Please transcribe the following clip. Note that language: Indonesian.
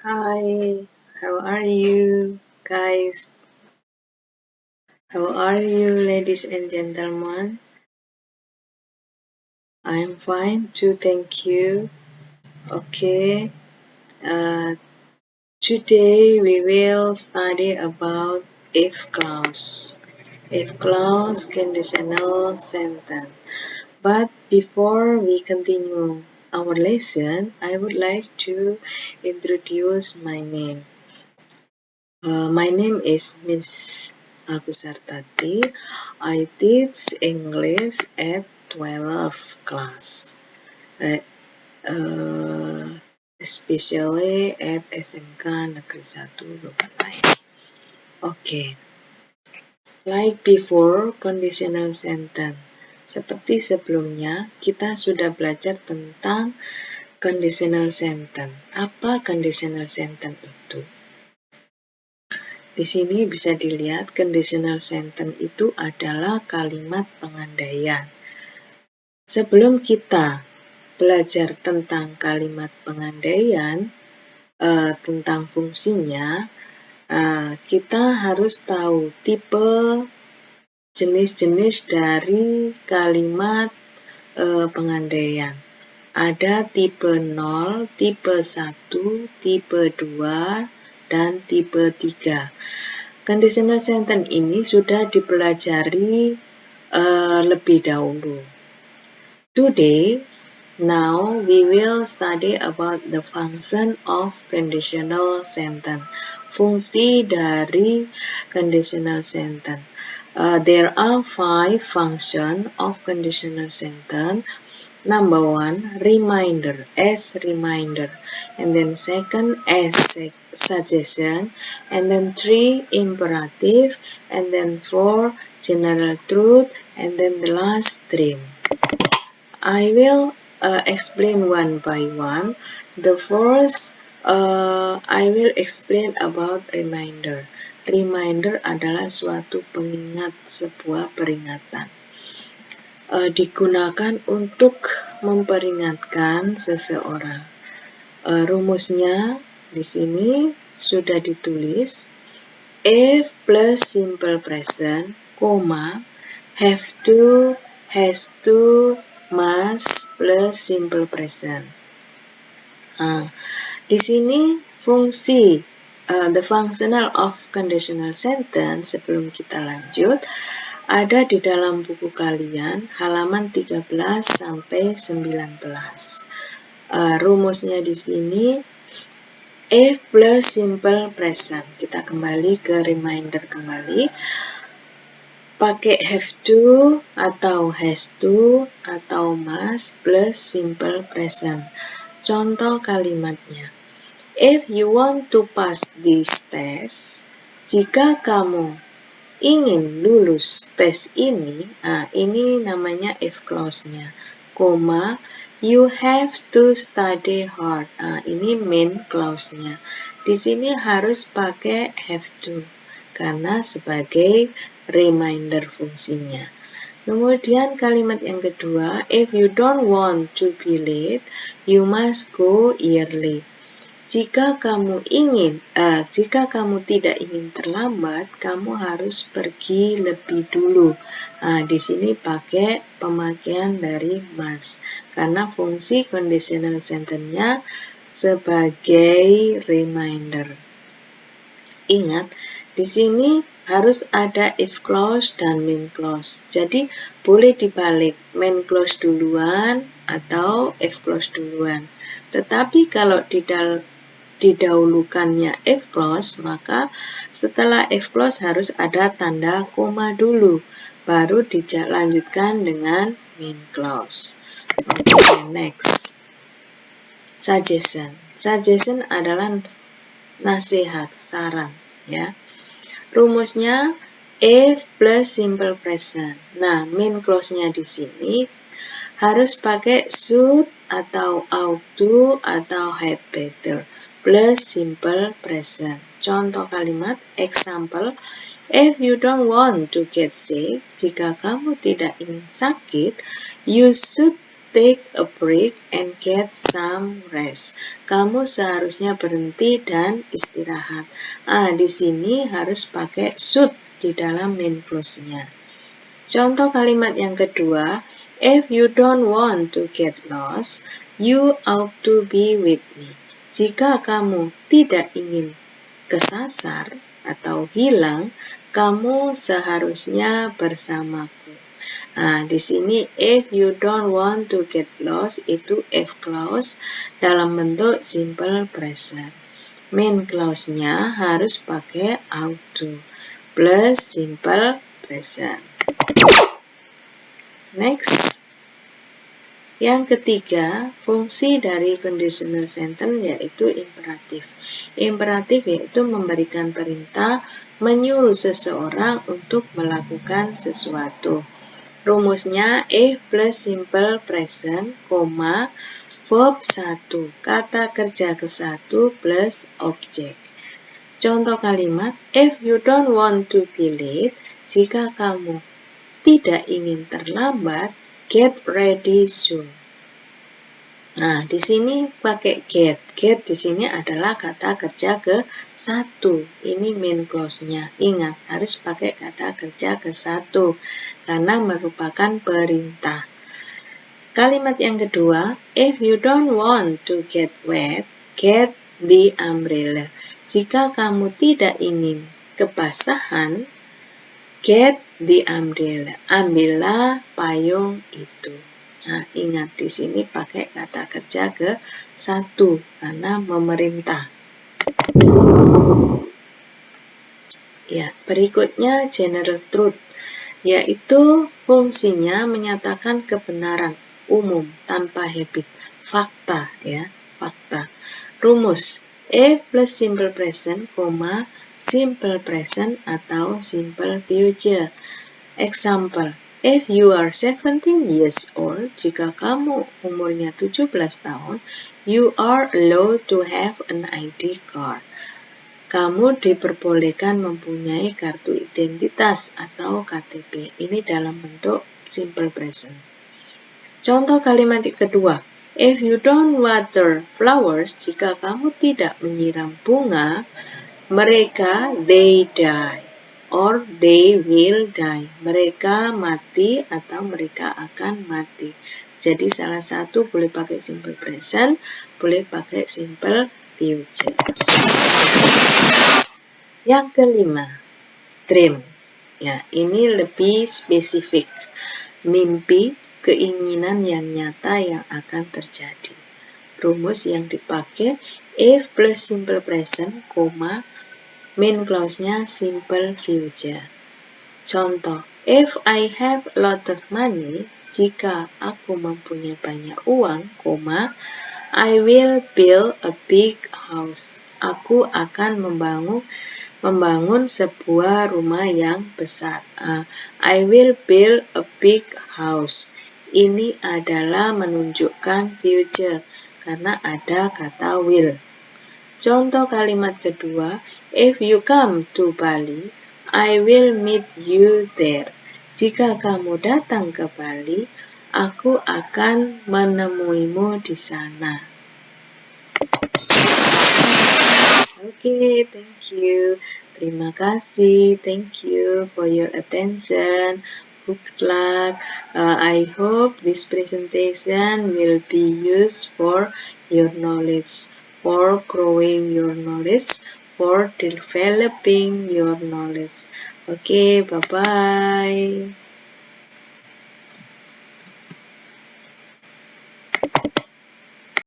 Hi, how are you guys? How are you, ladies and gentlemen? I'm fine too, thank you. Okay, uh, today we will study about if clause. If clause conditional sentence. But before we continue our lesson, I would like to introduce my name. My name is Miss Agusartati. I teach English at 12 class, especially at SMK Negeri 1 Lubatai. Okay, like before conditional sentence. Seperti sebelumnya, kita sudah belajar tentang conditional sentence. Apa conditional sentence itu? Di sini bisa dilihat conditional sentence itu adalah kalimat pengandaian. Sebelum kita belajar tentang kalimat pengandaian, tentang fungsinya, kita harus tahu tipe jenis-jenis dari kalimat pengandaian. Ada tipe 0, tipe 1, tipe 2, dan tipe 3. Conditional sentence ini sudah dipelajari lebih dahulu. Today, now we will study about the function of conditional sentence. Fungsi dari conditional sentence. There are 5 functions of conditional sentence. Number 1, reminder, as reminder, and then second, as suggestion, and then 3, imperative, and then 4, general truth, and then the last, dream. I will explain one by one. The first, I will explain about reminder. Reminder adalah suatu pengingat, sebuah peringatan. Digunakan untuk memperingatkan seseorang. Rumusnya di sini sudah ditulis. If plus simple present, koma, have to, has to, must plus simple present. Di sini fungsi the functional of conditional sentence, sebelum kita lanjut, ada di dalam buku kalian halaman 13 sampai 19. Rumusnya di sini if plus simple present. Kita kembali ke reminder kembali. Pakai have to atau has to atau must plus simple present. Contoh kalimatnya. If you want to pass this test, jika kamu ingin lulus tes ini, ini namanya if clause-nya, koma, you have to study hard. Ini main clause-nya. Di sini harus pakai have to, karena sebagai reminder fungsinya. Kemudian kalimat yang kedua, if you don't want to be late, you must go early. Jika kamu tidak ingin terlambat, kamu harus pergi lebih dulu. Di sini pakai pemakaian dari must, karena fungsi conditional sentence-nya sebagai reminder. Ingat, di sini harus ada if clause dan main clause. Jadi boleh dibalik, main clause duluan atau if clause duluan. Tetapi kalau didahulukannya if clause, maka setelah if clause harus ada tanda koma dulu, baru dilanjutkan dengan main clause. Okay, next. Suggestion. Suggestion adalah nasihat, saran, ya. Rumusnya if plus simple present. Nah, main clause-nya di sini harus pakai should atau ought to atau had better plus simple present. Contoh kalimat, example, if you don't want to get sick, jika kamu tidak ingin sakit, you should take a break and get some rest. Kamu seharusnya berhenti dan istirahat. Di sini harus pakai should di dalam main clause-nya. Contoh kalimat yang kedua, if you don't want to get lost, you ought to be with me. Jika kamu tidak ingin kesasar atau hilang, kamu seharusnya bersamaku. Di sini if you don't want to get lost itu if clause dalam bentuk simple present. Main clause-nya harus pakai ought to plus simple present. Next. Yang ketiga, fungsi dari conditional sentence yaitu imperatif. Imperatif yaitu memberikan perintah, menyuruh seseorang untuk melakukan sesuatu. Rumusnya if plus simple present, verb 1, kata kerja ke-1 plus objek. Contoh kalimat, if you don't want to be late, jika kamu tidak ingin terlambat, get ready soon. Di sini pakai get. Get di sini adalah kata kerja ke-1. Ini main clause-nya. Ingat, harus pakai kata kerja ke-1 karena merupakan perintah. Kalimat yang kedua, if you don't want to get wet, get the umbrella. Jika kamu tidak ingin kebasahan, get the umbrella. Ambillah payung itu. Ingat di sini pakai kata kerja ke-1 karena memerintah. Berikutnya general truth, yaitu fungsinya menyatakan kebenaran umum tanpa habit, fakta fakta. Rumus if plus simple present, simple present atau simple future. Example, if you are 17 years old, jika kamu umurnya 17 tahun, you are allowed to have an ID card. Kamu diperbolehkan mempunyai kartu identitas atau KTP. Ini dalam bentuk simple present. Contoh kalimat kedua, if you don't water flowers, jika kamu tidak menyiram bunga, mereka they die or they will die. Mereka mati atau mereka akan mati. Jadi salah satu boleh pakai simple present, boleh pakai simple future. Yang kelima, dream. Ini lebih spesifik. Mimpi, keinginan yang nyata yang akan terjadi. Rumus yang dipakai if plus simple present, main clause-nya simple future. Contoh, if I have a lot of money, jika aku mempunyai banyak uang, I will build a big house. Aku akan membangun sebuah rumah yang besar. I will build a big house. Ini adalah menunjukkan future karena ada kata will. Contoh kalimat kedua, if you come to Bali, I will meet you there. Jika kamu datang ke Bali, aku akan menemuimu di sana. Okay, thank you. Terima kasih. Thank you for your attention. Good luck. I hope this presentation will be used for your knowledge, for growing your knowledge, for developing your knowledge. Okay, bye-bye.